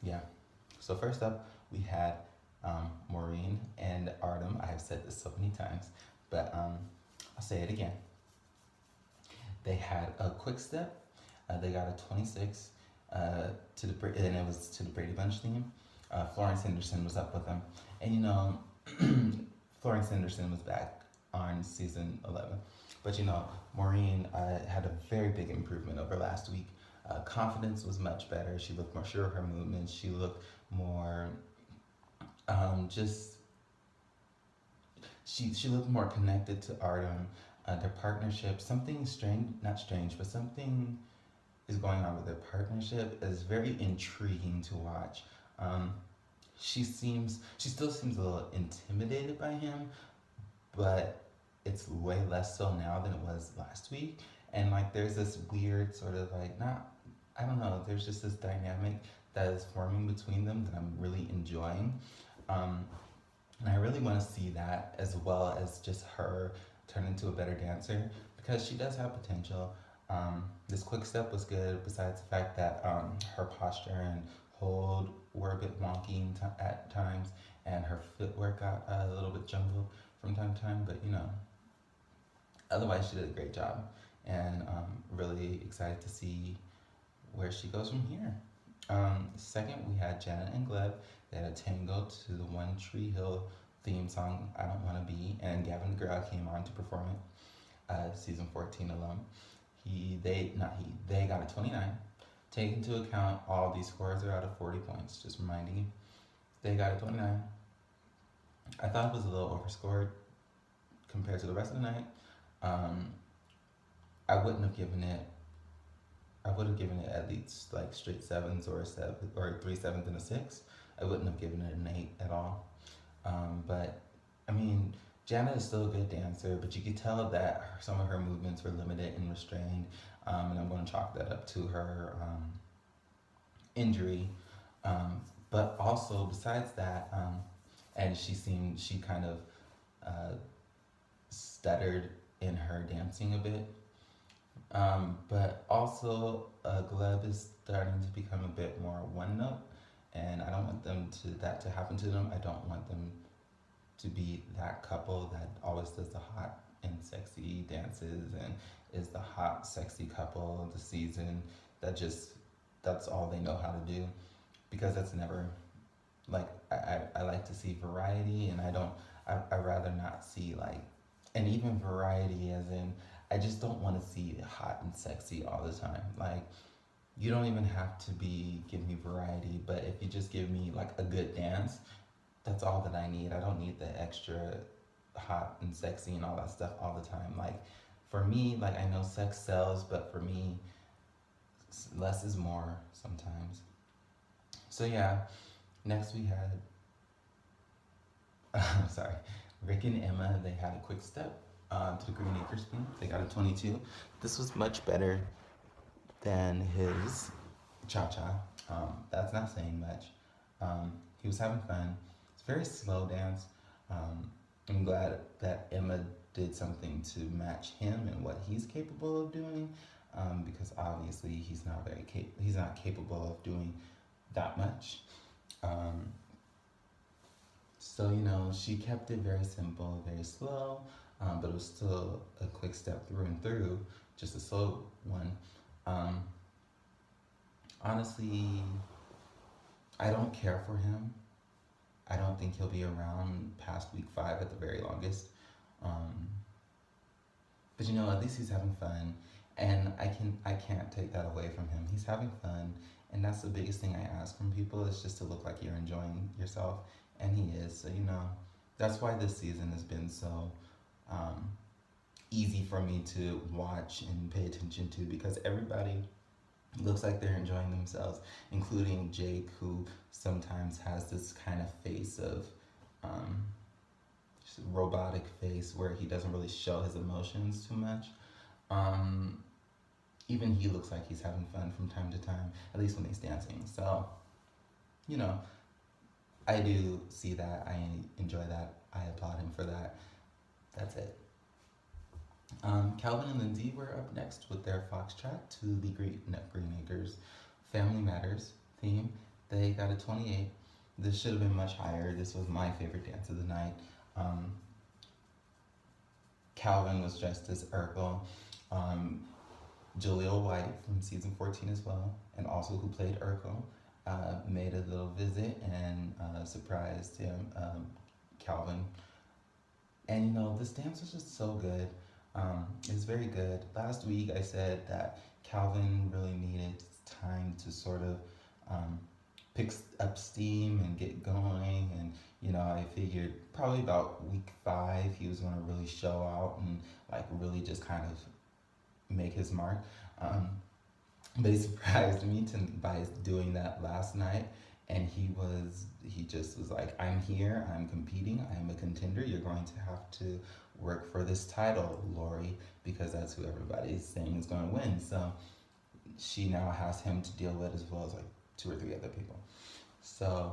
Yeah. So first up, we had Maureen and Artem. I have said this so many times, but I'll say it again. They had a quick step. They got a 26 to the and it was to the Brady Bunch theme. Florence Henderson was up with them, and Florence Henderson was back on season 11. But Maureen had a very big improvement over last week. Confidence was much better. She looked more sure of her movements. She looked more just she looked more connected to Artem. Their partnership, something strange, not strange, but something is going on with their partnership is very intriguing to watch. Um, she still seems a little intimidated by him, but it's way less so now than it was last week. And like, there's this weird sort of like, not, I don't know, there's just this dynamic that is forming between them that I'm really enjoying. Um, and I really want to see that as well as just her turn into a better dancer because she does have potential. This quick step was good, besides the fact that her posture and hold were a bit wonky at times, and her footwork got a little bit jumbled from time to time. But otherwise, she did a great job, and really excited to see where she goes from here. Second, we had Janet and Gleb. They had a tango to the One Tree Hill theme song, I Don't Wanna Be, and Gavin DeGraw came on to perform it, season 14 alum. They got a 29. Take into account all these scores are out of 40 points, just reminding you. They got a 29. I thought it was a little overscored compared to the rest of the night. Um, I wouldn't have given it I would have given it at least like straight sevens or a seven or 3 7s and a six. I wouldn't have given it an eight at all. But I mean, Janet is still a good dancer, but you could tell that some of her movements were limited and restrained. And I'm going to chalk that up to her injury. But also, besides that, and she kind of uh, stuttered in her dancing a bit. But also, Gleb is starting to become a bit more one note, and I don't want that to happen to them. I don't want them to be that couple that always does the hot and sexy dances and is the hot sexy couple of the season. That's all they know how to do, because that's never like I like to see variety, and I rather not see like, and even variety as in I just don't want to see hot and sexy all the time. Like, you don't even have to give me variety, but if you just give me like a good dance, that's all that I need. I don't need the extra hot and sexy and all that stuff all the time. Like, for me, like, I know sex sells, but for me, less is more sometimes. So yeah, next we had sorry, Rick and Emma. They had a quick step to the Green Acres theme. They got a 22. This was much better than his cha cha. That's not saying much. He was having fun. It's a very slow dance. I'm glad that Emma did something to match him and what he's capable of doing, because obviously he's not capable of doing that much. Um, so she kept it very simple, very slow, but it was still a quick step through and through, just a slow one. Um, Honestly, I don't care for him. I don't think he'll be around past week 5 at the very longest. Um, but at least he's having fun, and I can't take that away from him. He's having fun, and that's the biggest thing I ask from people is just to look like you're enjoying yourself, and he is. So that's why this season has been so um, easy for me to watch and pay attention to, because everybody looks like they're enjoying themselves, including Jake, who sometimes has this kind of face of um, robotic face where he doesn't really show his emotions too much. Um, Even he looks like he's having fun from time to time, at least when he's dancing. So, you know, I do see that. I enjoy that. I applaud him for that. That's it. Calvin and Lindsay were up next with their foxtrot to the Green Acres Family Matters theme. They got a 28. This should have been much higher. This was my favorite dance of the night. Um, Calvin was dressed as Urkel. Um, Jaleel White from season 14 as well, and also who played Urkel, made a little visit and surprised him, Calvin. And this dance was just so good. It was very good. Last week I said that Calvin really needed time to sort of um, pick up steam and get going. And, I figured probably about week 5 he was going to really show out and like really just kind of make his mark. Um, but he surprised me by doing that last night. And he just was like, I'm here, I'm competing, I'm a contender. You're going to have to work for this title, Lori, because that's who everybody's saying is going to win. So she now has him to deal with as well as like 2 or 3 other people. So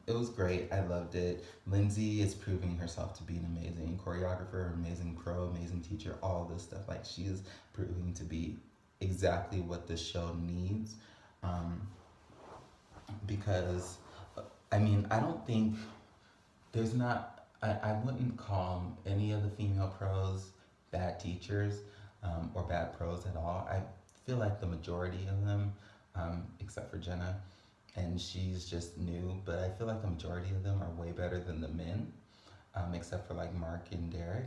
it was great. I loved it. Lindsay is proving herself to be an amazing choreographer, amazing pro, amazing teacher, all this stuff. Like she is proving to be exactly what the show needs. Um, because I mean, I don't think there's not, I wouldn't call any of the female pros bad teachers, or bad pros at all. I feel like the majority of them, except for Jenna, and she's just new, but I feel like the majority of them are way better than the men, except for like Mark and Derek.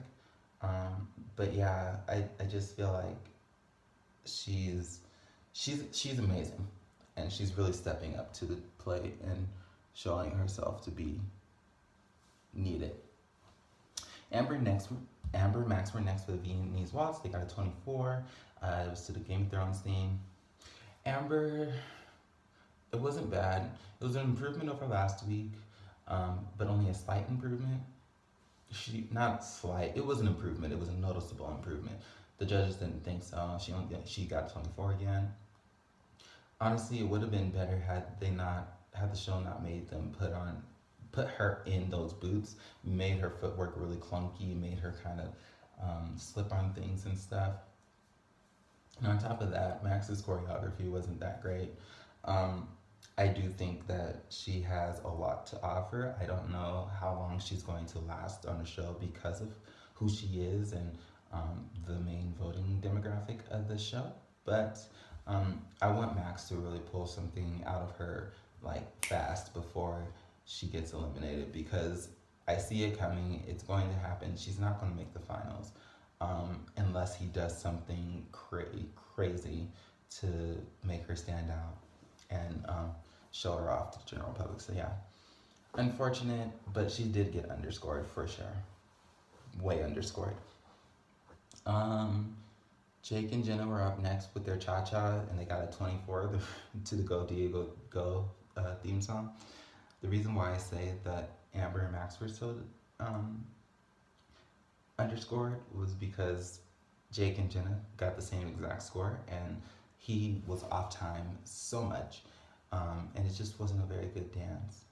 But yeah, I just feel like she's she's amazing, and she's really stepping up to the plate and showing herself to be needed. Amber next, Amber and Max were next for the Viennese Waltz. They got a 24. It was to the Game of Thrones theme. Amber, it wasn't bad. It was an improvement over last week, but only a slight improvement. She not slight. It was an improvement. It was a noticeable improvement. The judges didn't think so. She got 24 again. Honestly, it would have been better had the show not made them put her in those boots, made her footwork really clunky, made her kind of slip on things and stuff. And on top of that, Max's choreography wasn't that great. Um, I do think that she has a lot to offer. I don't know how long she's going to last on the show because of who she is and the main voting demographic of the show. But I want Max to really pull something out of her like fast before she gets eliminated, because I see it coming. It's going to happen. She's not going to make the finals unless he does something crazy to make her stand out and show her off to the general public. So yeah, unfortunate, but she did get underscored for sure. Way underscored. Um, Jake and Jenna were up next with their cha cha, and they got a 24 to the Go Diego Go theme song. The reason why I say that Amber and Max were so um, underscored was because Jake and Jenna got the same exact score, and he was off time so much, and it just wasn't a very good dance.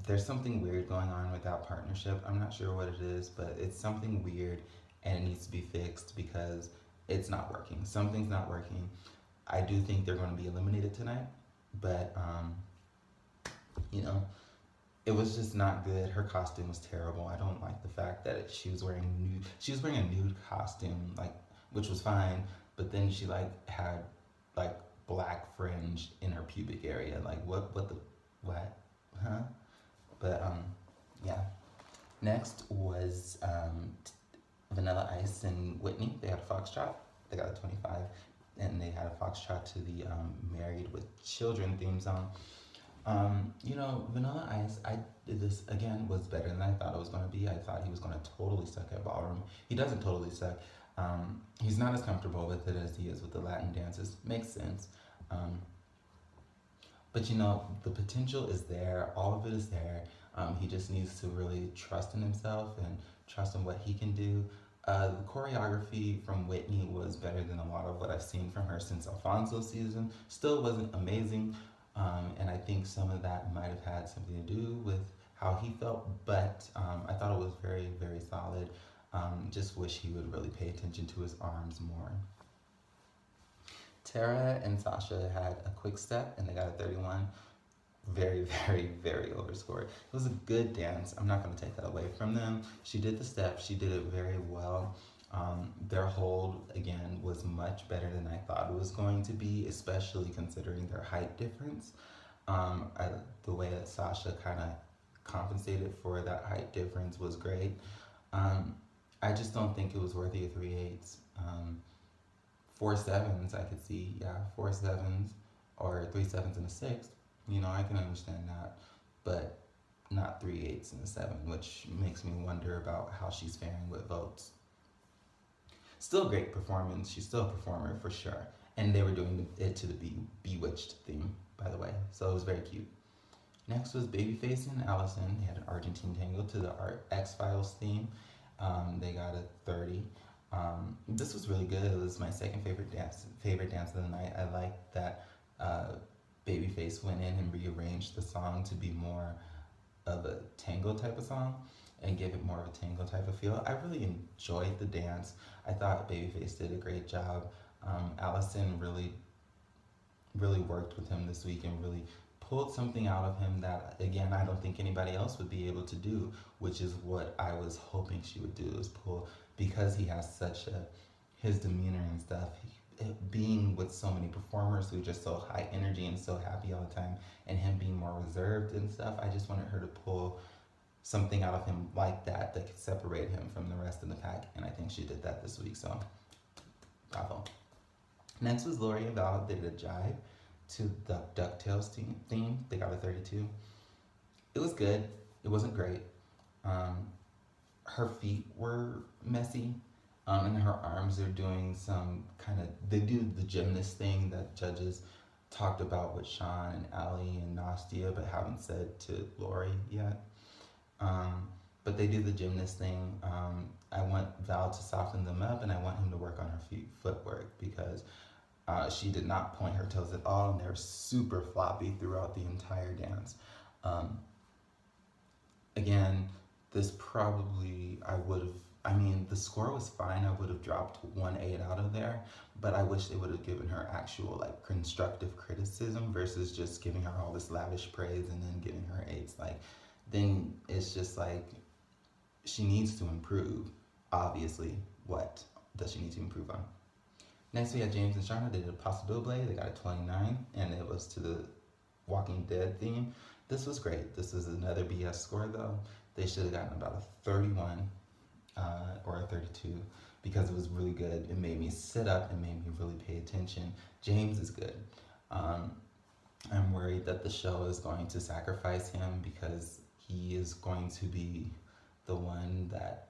There's something weird going on with that partnership. I'm not sure what it is, but it's something weird, and it needs to be fixed because it's not working. Something's not working. I do think they're going to be eliminated tonight, but you know, it was just not good. Her costume was terrible. I don't like the fact that she was wearing nude. She was wearing a nude costume, like, which was fine, but then she like had like black fringe in her pubic area. Like what, huh? But yeah. Next was Vanilla Ice and Whitney. They had a foxtrot. They got a 25, and they had a foxtrot to the Married with Children theme song. Vanilla Ice, I did this again, was better than I thought it was going to be. I thought he was going to totally suck at ballroom. He doesn't totally suck. He's not as comfortable with it as he is with the Latin dances. Makes sense. But the potential is there. All of it is there. He just needs to really trust in himself and trust in what he can do. The choreography from Whitney was better than a lot of what I've seen from her since Alfonso's season. Still wasn't amazing. And I think some of that might have had something to do with how he felt, but I thought it was very, very solid. Just wish he would really pay attention to his arms more. Tara and Sasha had a quick step and they got a 31. Very, very, very overscored. It was a good dance. I'm not going to take that away from them. She did the steps, she did it very well. Their hold, again, was much better than I thought it was going to be, especially considering their height difference. I, the way that Sasha kind of compensated for that height difference was great. Um, I just don't think it was worthy of 3/8. 4 7s I could see, yeah, 4 7s or 3 7s and a sixth. You know, I can understand that, but not 3/8 and a seven, which makes me wonder about how she's faring with votes. Still great performance. She's still a performer for sure. And they were doing it to the Bewitched theme, by the way, so it was very cute. Next was Babyface and Allison. They had an Argentine tango to the X Files theme. They got a 30. This was really good. It was my second favorite dance of the night. I liked that Babyface went in and rearranged the song to be more of a tango type of song and give it more of a tango type of feel. I really enjoyed the dance. I thought Babyface did a great job. Allison really worked with him this week and really pulled something out of him that, again, I don't think anybody else would be able to do, which is what I was hoping she would do, is pull, because he has such a, his demeanor and stuff, being with so many performers who are just so high energy and so happy all the time, and him being more reserved and stuff, I just wanted her to pull something out of him like that that could separate him from the rest of the pack, and I think she did that this week, so bravo. Next was Lori and Val. They did a jive to the DuckTales theme. They got a 32. It was good. It wasn't great. Um, Her feet were messy, and her arms are doing some kind of. They do the gymnast thing that judges talked about with Sean and Ali and Nastia, but haven't said to Lori yet. Um, but they do the gymnast thing. I want Val to soften them up, and I want him to work on her footwork because she did not point her toes at all, and they're super floppy throughout the entire dance. Um, Again, this probably I would have. I mean, the score was fine. I would have dropped 1/8 out of there, but I wish they would have given her actual like constructive criticism versus just giving her all this lavish praise and then giving her eights. Like, then it's just like she needs to improve. Obviously, what does she need to improve on? Next, we had James and Shauna. They did a Paso Doble. They got a 29, and it was to the Walking Dead theme. This was great. This is another BS score, though. They should have gotten about a 31 or a 32 because it was really good. It made me sit up and made me really pay attention. James is good. Um, I'm worried that the show is going to sacrifice him because he is going to be the one that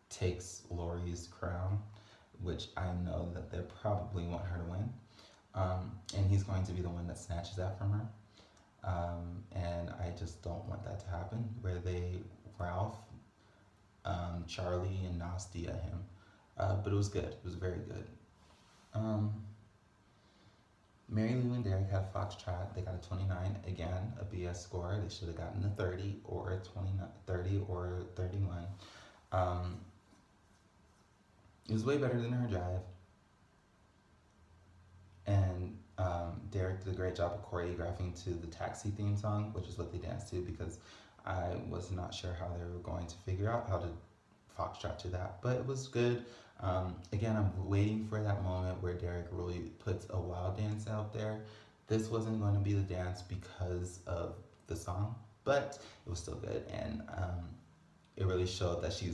takes Lori's crown, which I know that they probably want her to win. And he's going to be the one that snatches that from her. And I just don't want that to happen, where they, Ralph, Charlie, and Nasty at him. But it was good. It was very good. Um, Mary Lou and Derek had a Foxtrot. They got a 29. Again, a BS score. They should have gotten a 30 or a 30 or 31. It was way better than her jive. And Derek did a great job of choreographing to the Taxi theme song, which is what they danced to, because I was not sure how they were going to figure out how to foxtrot to that. But it was good. Again, I'm waiting for that moment where Derek really puts a wild dance out there. This wasn't going to be the dance because of the song, but it was still good. And it really showed that she's